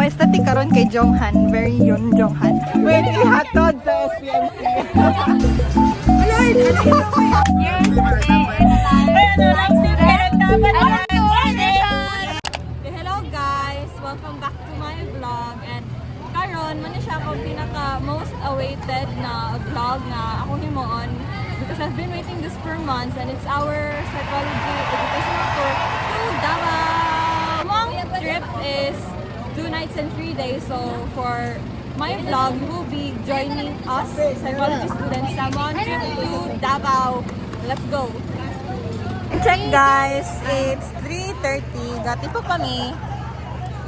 Aesthetic karon kay Jonghan, very yun Jonghan. Wait, ihatod sa SPMC. Hello guys! Welcome back to my vlog. And karon man siya akong pinaka most awaited na vlog na ako himuon because I've been waiting this for months, and it's our psychology educational tour to Davao. Among trip is 2 nights and 3 days. So for my vlog, you will be joining us psychology students sa mga trip to Davao. Let's go! Check guys, it's 3:30. Gati po kami.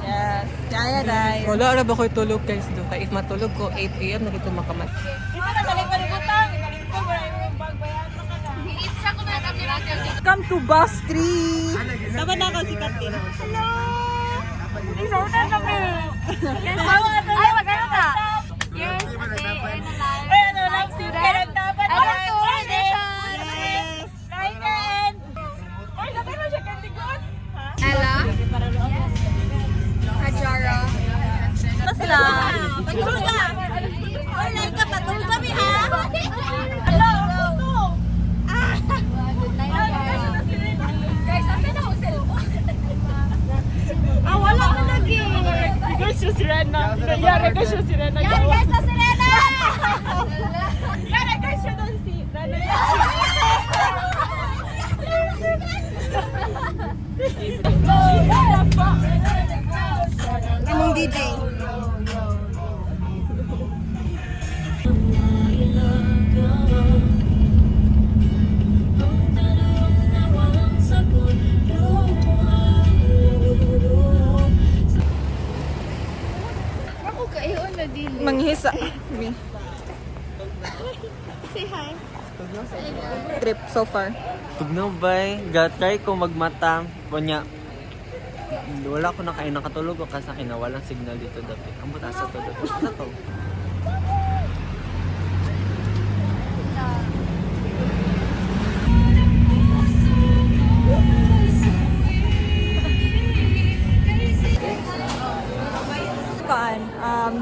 Yes, kaya guys. Wala na ba ko'y tulog guys do? Kaya if matulog ko 8 AM na dito makamas. Come to bus 3. Dapat na ako si Katin. Hello! Isautan kami. Yes, ay, magano ka? Yes, ate, ano lang, student? Dapat na ito, edition. Yes. Ryan! Oy, dapat mo siya kandigot? Ella? Hajara? Ano sila? Patulog ka! Online ka, patulog kami ha? Hello! Wala ko lagi. Ikaw siya si Rena. Yara ka siya si Rena. Yara ka siya si Rena. Yara ka siya doon si Rena. Among DJ. Manghisa. Say hi. Trip so far. Tugnaw bay, gatry ko magmata. Punya. Wala ko na kayo nakatulog o kasi na walang signal dito dati. Ang buta sa to dito. Ano to?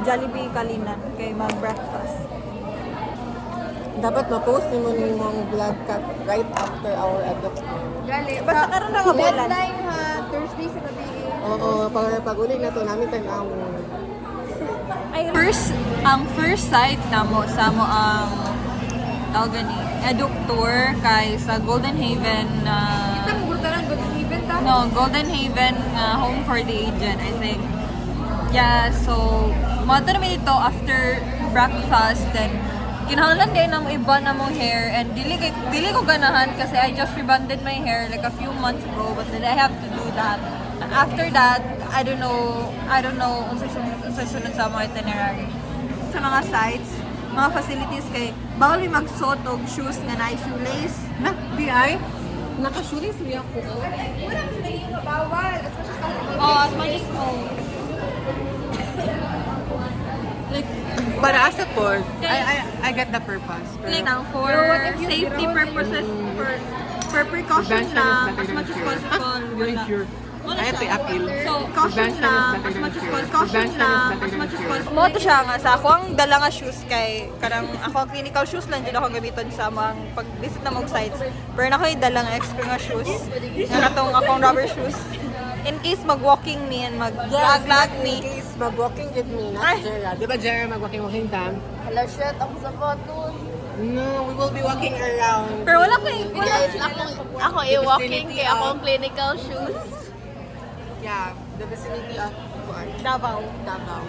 Jollibee Kalinan kay mag-breakfast. Dapat ma-post mo ni mong vlog cut right after our edit. Gali. Basta karon na nga bulan. Deadline ha, Thursday sa gabi. Oo, pag-uli na to namin tanaw. Ay, ang first site na mo sa mo ang tawag ni Edu Tour kay sa Golden Haven Kita mo gulta ng Golden Haven ta? no, Golden Haven Home for the Aged, I think. Yeah, so mata namin ito after breakfast, then kinahanglan din ang iba na mo hair, and dili ko ganahan kasi I just rebonded my hair like a few months ago, but then I have to do that. And after that, I don't know unsa sunod sa mga itinerary. Sa mga sites, mga facilities kay bawal mi magsuot og shoes nga na shoelace. Na, di ay? Naka-shoelace niya ko. Wala ko na yung bawal. Oh, as much as possible. Like, Para as a port, I get the purpose. like for safety purposes, for precaution Prevention is lang, better as than much as cure. possible. You're Wala. cure. Wala I have to siya. appeal. So, caution Prevention is lang, better as than much as cure. possible. Caution Prevention is lang, better as than much as cure. possible. Mo to siya nga, sa ako ang dala nga shoes kay, karang ako ang clinical shoes lang din ako gamiton sa mga pag-visit na mga sites. Pero na ko yung dala nga extra nga shoes. Nga katong akong rubber shoes. In case mag-walking me and mag-lag me. In case mag-walking with me, not Ay. Jera. Di ba Jera mag-walking time? Hala, shit, ako sa photos. No, we will be walking around. Pero wala ko yung, Ako i-walking kay akong clinical shoes. Yeah, the vicinity of Davao. Davao.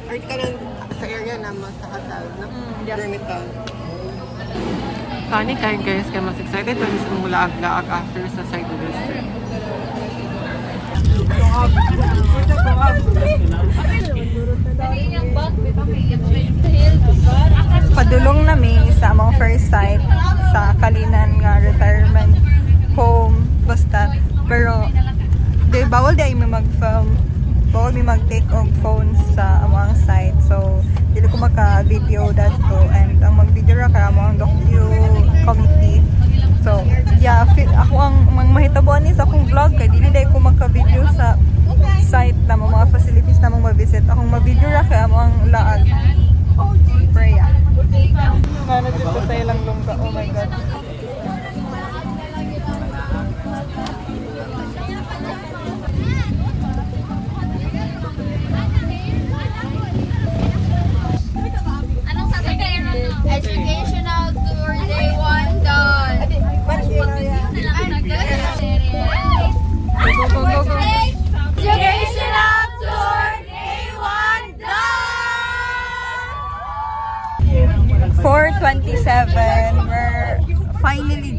Or ka nang sa area na mas sa hotel, no? yes. Dermital. Funny kind guys, kaya mas excited pa rin sa mula aglaag after sa site visit. Padulong nami sa among first site sa Kalinan nga retirement home basta, pero bawal di ay may mag-film, bawal may mag-take og phones sa among site, so dili ko maka-video dadto, and ang mag-video ra ka among docu committee. So yeah, ako ang mahitabo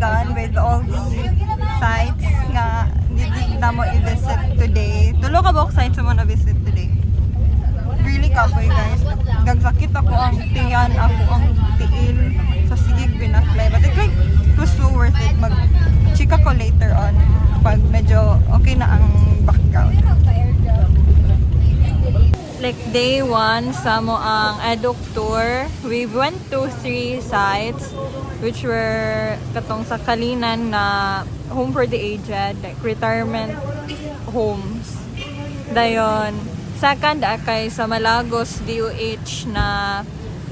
done with all the sites nga hindi na mo i-visit today. Tulo ka ba sites mo na visit today? Really kapoy guys. Gagsakit ako ang tiyan, ako ang tiil sa sigig binaklay. But it was so worth it. Mag-chika ko later on pag medyo okay na ang background. Like day 1 sa mo ang Eduk tour. We went to 3 sites which were katong sa Kalinan na home for the aged, like retirement homes. Dayon, second akay sa Malagos DOH na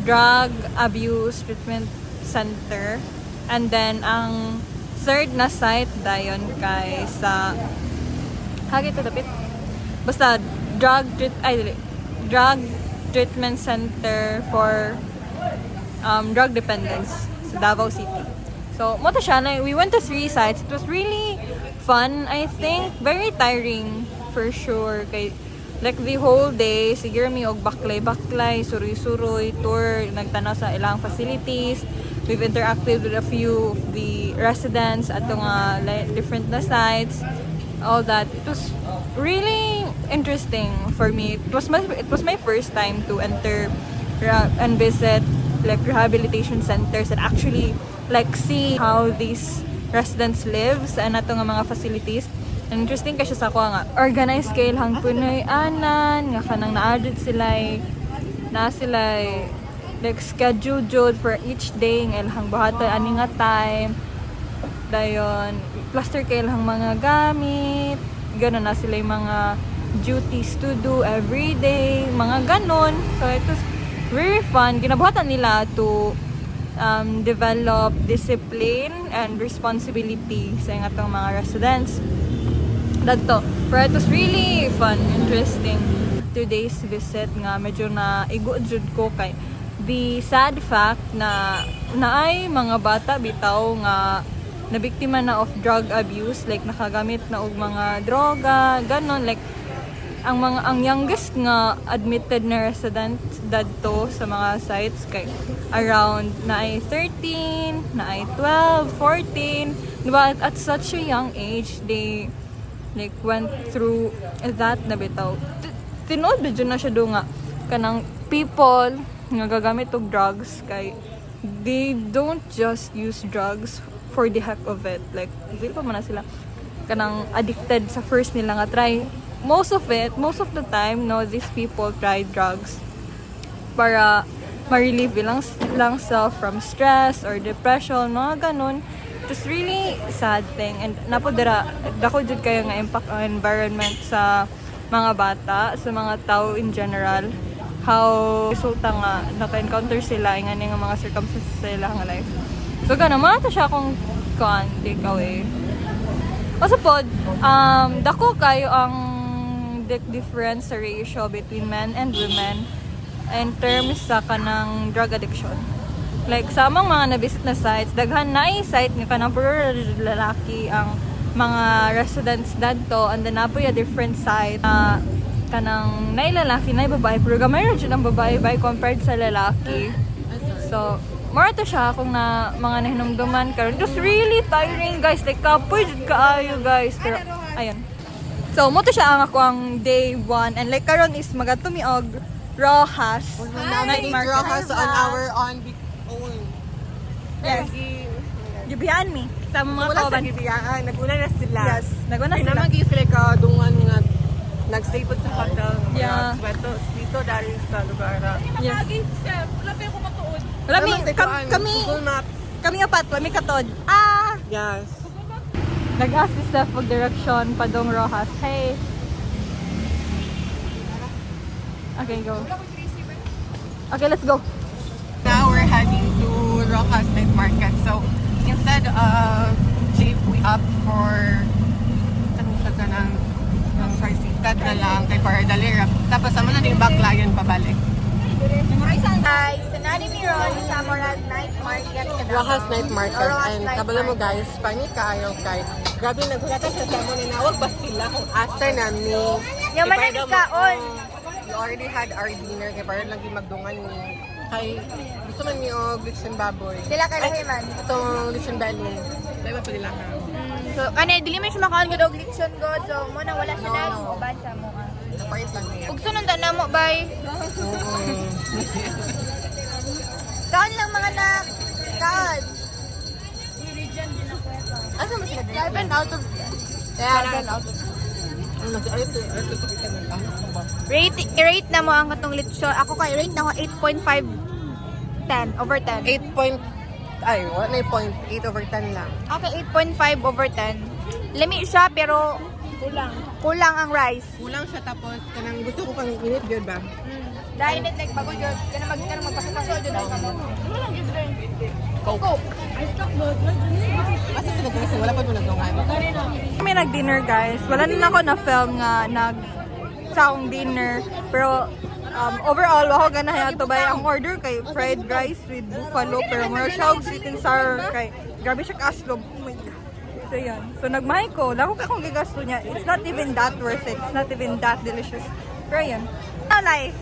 drug abuse treatment center. And then ang third na site dayon kay sa hagit to dapit. Basta drug treatment center for drug dependence sa Davao City. So, mo to siya, we went to 3 sites. It was really fun, I think. Very tiring, for sure. Kay, like, the whole day, siguro mi og baklay-baklay, suroy-suroy, tour, nagtanaw sa ilang facilities. We've interacted with a few of the residents at different na sites. All that. It was really interesting for me. It was my first time to enter and visit like rehabilitation centers and actually like see how these residents lives and ato nga mga facilities. And interesting kasi sa ako nga organized scale hang punoy anan nga kanang naadid sila like schedule jud for each day ng ilang buhatoy ani nga time. Dayon, cluster kay lang mga gamit, gano'n na sila yung mga duties to do every day, mga ganon. So it was very fun. Ginabuhatan nila to develop discipline and responsibility sa atong mga residents. Dadto. But it was really fun, interesting. Today's visit nga medyo na igo-jud ko kay the sad fact na naay mga bata bitaw nga nabiktima na of drug abuse, like nakagamit na og mga droga, ganon, like ang youngest nga admitted na resident dadto sa mga sites kay around na ay 13, na ay 12, 14, diba? At such a young age they like went through that na bitaw. Tinood ba na siya do nga kanang people nga gagamit og drugs kay they don't just use drugs for the heck of it. Like, hindi pa man na sila kanang addicted sa first nila nga try. Most of the time, no, these people try drugs para ma-relieve lang self from stress or depression, mga ganun. It's really sad thing. And napodira, dako jud kayo nga impact on environment sa mga bata, sa mga tao in general. How resulta nga naka-encounter sila nga mga circumstances sa ilang life. So, gano'n, mga siya akong takeaway. Also po, dako kayo ang difference sa ratio between men and women in terms sa kanang drug addiction. Like, sa amang mga nabisit na sites, daghan na site nga kanang puro lalaki ang mga residents dadto, and then napo yung different site kanang nailalaki, naibabae, pero gamay rin ang babae by compared sa lalaki. So, more to siya kung na mga nahinumduman karon. It was really tiring, guys. Like, kapoy kaayo, guys. Pero, ayun. So, mo to siya ang ako ang day 1. And like, karon is magatumi og Rojas. Night Rojas on our own. Yes. Gibihan me. Sa mga Wala sa kauban. gibiyaan. Naguna na sila. Yes. Naguna Ay sila. naman sila ka dungan nga nagstay po sa hotel. Yeah. Swetos. Dito dahil sa lugar. Yes. Wala pa yung mattuod. Wala mi, Naman, kami, Google Maps. kami apat, kami katod. Yes. Nag-ask si Steph of direction, Padong Rojas. Hey. Okay, go. Okay, let's go. Now we're heading to Rojas Night Market. So instead of jeep, we opt for ng tricycle na lang kay para dalira. Tapos sama na yung backlayan pabalik. Guys, sinari ni Ron sa Morag Night Market. Rojas Night Market. And kabala mo guys, pani kaayo kay grabe nagulata sa samo ni nawag ba sila kung asa nami. Yung man Kay para nagkaon. We already had our dinner kay para lang magdungan ni Kay, gusto man niyo lechon baboy. Sila kay Rahiman. Itong lechon belly. Kaya ba pala ha? So, kani, dili man siya makaon gud og lechon god. So, mo na wala siya na. No. Uban sa mo. Napait lang niya. Ug sunod na mo, bay. Kaon lang mga nak. Kaon. Asa mo sila? 7 out of 10. Kaya lang. Ang nag-ito pakita ng ano ba? Rate na mo ang katong lechon. Ako kay rate na ko 8.5 10 over 10. 8 point, ay, wala na yung point. 8 over 10 lang. Okay, 8.5 over 10. Lami siya pero kulang ang rice. Kulang siya tapos, kanang gusto ko pang init yun ba? Dahil net like pagod yun. Kana magpasakaso yun ako mo. Coke. Kasi sila guys, wala pa ito nagdungan. Kami nag-dinner guys. Wala na ako na-film nga sa akong dinner. Pero overall, ako ganahan ito ba ang order kay fried rice with buffalo. Pero mura siya og sweet and sour kay grabe siya kaslog. Oh my God. So yan. So nagmahay ko. Lako ka kung gigasto niya. It's not even that worth it. It's not even that delicious. Pero yan. Alay.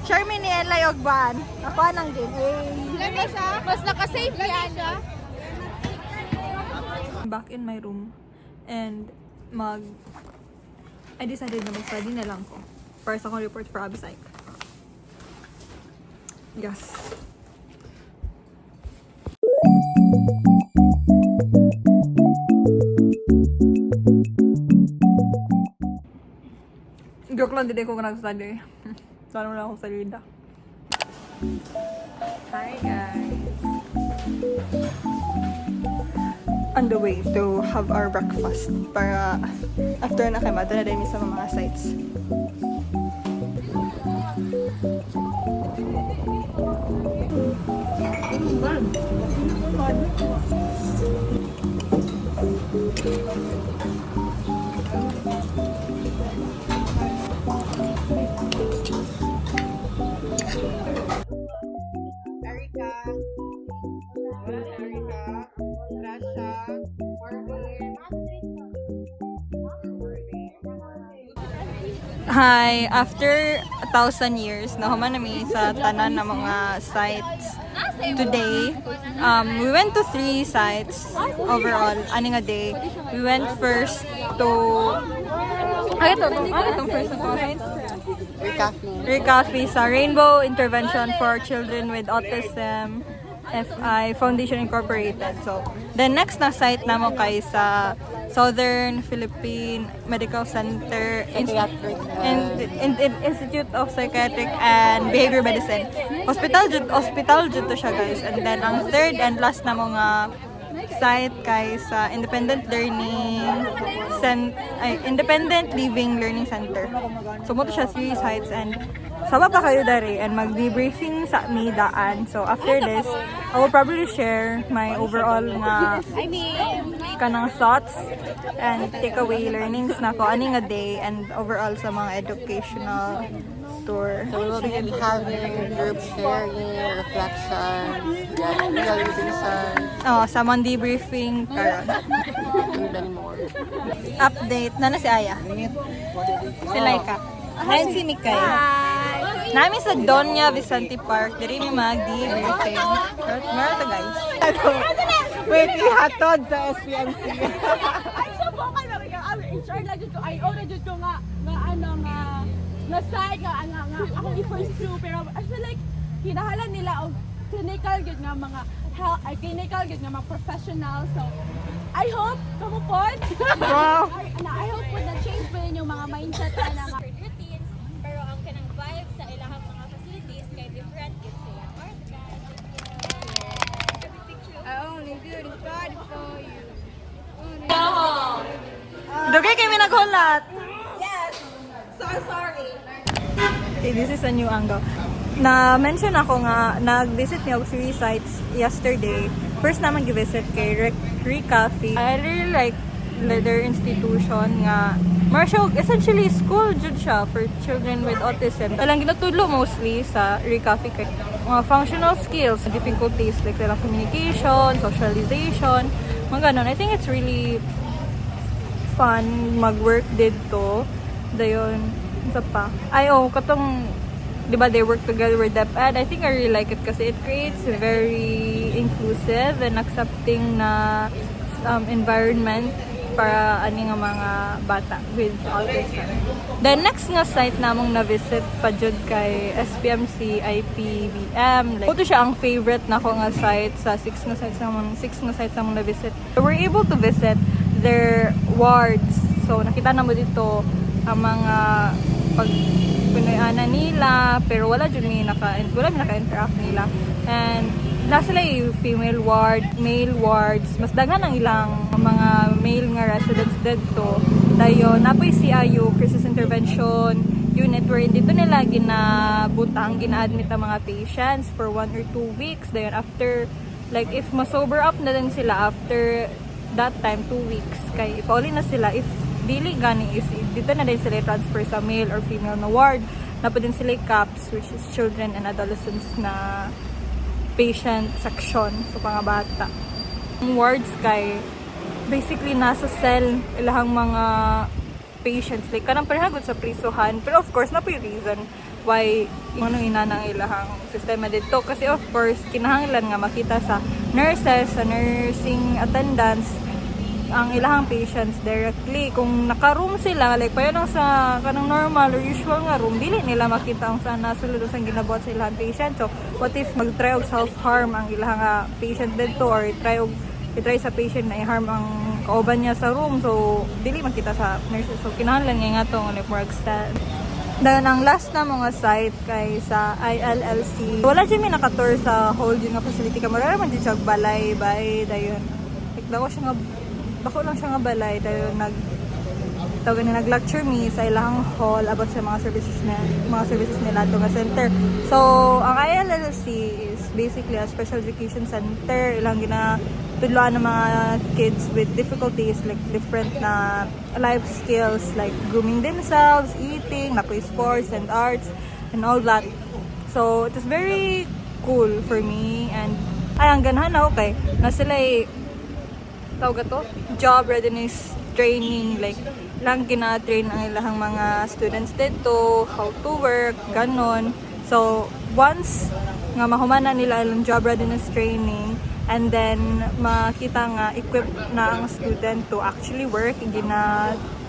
Charmy ni Elay Ogban. Ako anang din. Lami siya. Mas naka-safe yan siya. Back in my room and I decided na mag-study na lang ko para sa akong report for ABPSYCH. Yes. Joke lang, hindi ko nag-study. Sana wala akong salida. Hi guys! On the way to have our breakfast para after na kayo madala din sa mga sites. Erika, Rasha, Hi! After 1,000 years, nahuman namin sa tanan ng mga sites today. We went to 3 sites overall, aning a day. We went first to... Ano itong first na site? Recafe sa Rainbow Intervention for Children with Autism, FI Foundation Incorporated. So, the next na site namo kay sa Southern Philippine Medical Center Institute of Psychiatric and Behavioral Medicine. Hospital jud to siya guys. And then ang third and last na mga site kay sa Independent Living Learning Center. So mo to siya 3 sites and sama pa kayo dari and mag-debriefing sa midaan. So after this, I will probably share my overall nga kanang thoughts and takeaway learnings na ko aning a day and overall sa mga educational tour. So we will be having group sharing, reflections, realizations, Sa mga debriefing karon. and many more. Update na si Aya. Si Laika. Ayan si Mikay. Namin sa Doña Vicente Park, diri ni mag-debriefing. Meron to guys. Wait, ihatod sa SPMC. Ay, so po kayo, HR na dito, ay, na dito nga side nga, ako i-pursue, pero I feel like, hinahalan nila og clinical good nga mga health, clinical good nga mga professionals, so, I hope, kamupon, Wow. I hope po na change po yung mga mindset na nga. routines, pero ang kanang vibe sa ilahang mga facilities kay different kids siya. Alright guys, I only do this body for you. Dugay kami naghulat. Yes! So sorry. Okay, this is a new angle. Na-mention ako nga, nag-visit niya ako 3 sites yesterday. First naman gi-visit kay Recafe. I really like their institution nga. Marshall, essentially school jud siya for children with autism. Walang ginatulo mostly sa Recafe kay mga functional skills, difficulties like their communication, socialization, mga ganun. I think it's really fun mag-work dito. Dayon, isa pa. Ay, katong diba, they work together with DepEd. I think I really like it kasi it creates a very inclusive and accepting na environment para ani nga mga bata with autism. Then next nga site namong na-visit pa jud kay SPMC IPBM. Like, ito siya ang favorite na ko nga site sa 6 nga sites namong na-visit. So, we're able to visit their wards. So nakita na mo dito ang mga pag pinayana nila, pero wala jud mi naka-interact nila. And nasa sila yung female ward, male wards. Mas daghan ang ilang mga male nga residents dito. Dayon, napoy CIU, Crisis Intervention Unit, where dito nila ginabutang, gina-admit ang mga patients for 1 or 2 weeks. Dayon, after, like, if ma-sober up na din sila after that time, 2 weeks, kay ipauli na sila. If dili gani is, dito na din sila transfer sa male or female na ward. Napo din sila CAPS, which is Children and Adolescents na patient section sa mga bata. Ang wards kay basically nasa cell ilahang mga patients, like kanang parehagod sa prisuhan, pero of course na po yung reason why anong inanang ilahang sistema dito, kasi of course kinahanglan nga makita sa nurses, sa nursing attendants ang ilahang patients directly. Kung naka-room sila, like payo lang sa kanang normal or usual nga room, dili nila makita ang saan nasulod sa ginabuhat sa ilahang patient. So what if mag-try og self-harm ang ilahang patient dito, or i-try sa patient na i-harm ang kauban niya sa room, so dili makita sa nurses. So kinahanglan nga itong like, more extent. Dahil ang last na mga site kay sa ILLC, wala dyan may naka-tour sa whole dyan nga facility ka. Marami man dyan siya balay, dayon. Like, bako lang siya nga balay, dayon nag-lecture me sa ilang hall about sa mga services nila ito nga center. So, ang ILLC is basically a special education center. Ilang ginatudloan ng mga kids with difficulties, like different na life skills, like grooming themselves, eating, napoy sports and arts, and all that. So, it is very cool for me, and ang ganahan na okay, na sila tawag to, job readiness training, like lang gina-train ang ilahang mga students dito, how to work, ganon. So, once nga mahumana nila ang job readiness training, and then makita nga equip na ang student to actually work,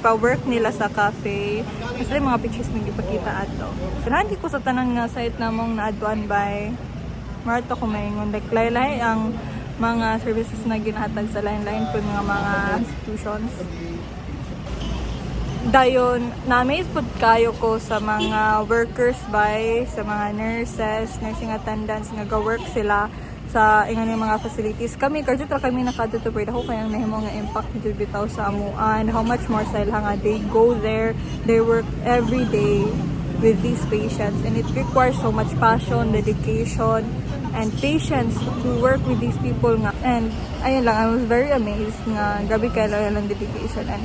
pa-work nila sa cafe. Kasi mga pictures na ipakita ato. So, hindi ko sa tanan nga site namong na-adwan by Marta Kumaingon, like laylay ang mga services na ginahatag sa lain-lain po mga institutions. Dayon, na-amaze po kayo ko sa mga workers sa mga nurses, nursing attendants, nag-work sila sa ingan yung mga facilities. Kami nakadutupid ako kayang nahimo nga impact dito bitaw sa amuan, how much more sa ilang nga they go there, they work every day with these patients, and it requires so much passion, dedication, and patience to work with these people nga. And ayun lang, I was very amazed nga grabe kayo lang dedication, and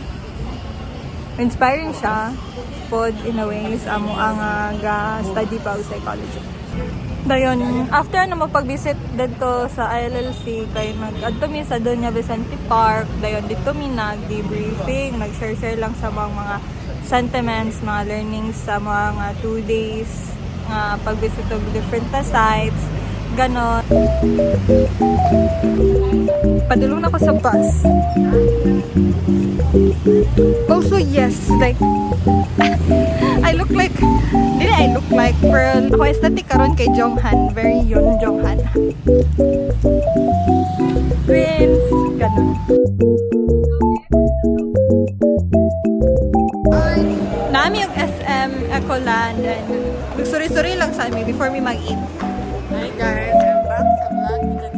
inspiring siya pod in a way sa amo ang study pa og psychology. Dayon, after na magpag-visit dito sa ILLC, kay nag-adto mi sa Doña Vicente Park. Dayon dito mi nag-debriefing, nag-share lang sa mga sentiments, mga learnings sa mga 2 days pag-visit of different sites. Ganon. Padulong na ako sa bus. Also, yes, like, I look like Pearl. Ako aesthetic karon kay Jonghan. Very yun, Jonghan. Prince. Ganon. Nami yung SM Ecoland. Magsuri-suri lang sa amin before me mag-eat. Hi guys, I'm back sa vlog ni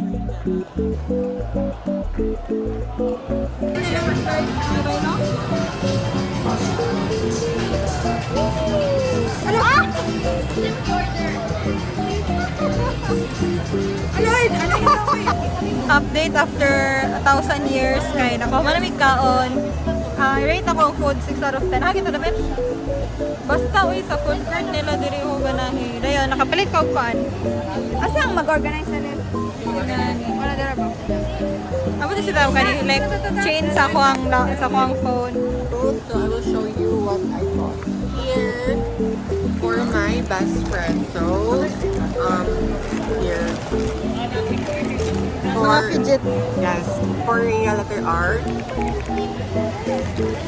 Update after 1,000 years kay nako malamig kaon. Rate ako ang food 6 out of 10. Kita na ben. Basta uy sa food court nila diri ho ganahi. Dayon nakapalit ka og kuan. Asa ang mag-organize na nila? Wala dara ba? Amo din sila kani like chain sa ako ang phone. So I will show you what I bought. Here for my best friend. So, here. Mga fidget. Yes, for a letter R.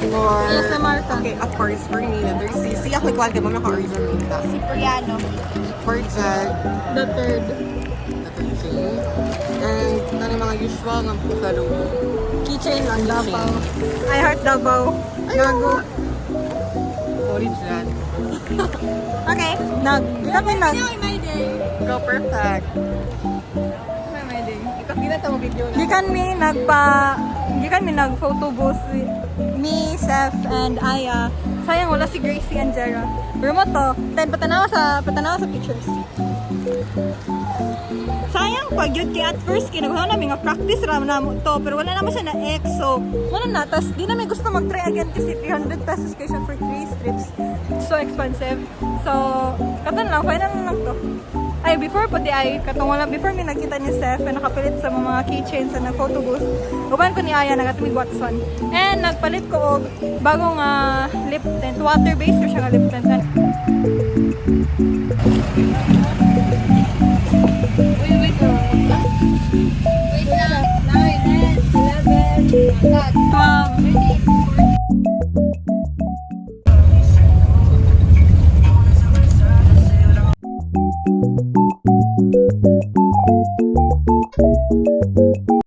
For, ASMR ka. okay, of course, for me, letter C. C, ako igual, di ba naka-original ka? Cipriano. For Jed, The third. letter J. And, ano yung mga usual ng pusalubo. Keychain lang, Davao. I heart Davao. Gago. Sorry, Jed. Okay, kami nag. Go perfect. Hindi na ito video na. Gikan mi nag photo booth with me, Seth, and Aya. Sayang wala si Gracie and Jera. Pero mo to, then patanaw sa pictures. Sayang pag yun kay at first kinagawa namin nga practice ram na mo to pero wala naman siya na X so wala na tas di namin gusto mag-try again kasi 300 pesos kayo siya for 3 strips. So expensive. So katan lang final na lang to. Ay, before po di ay, katong wala, before mi nakita ni Seth, na nakapalit sa mga keychains sa photo booth, uban ko ni Aya, nagatumig Watson. And nagpalit ko og bagong lip tint, water-based ko siya nga lip tint. Wait lang. 9, 10, 11, 12, 13, 14.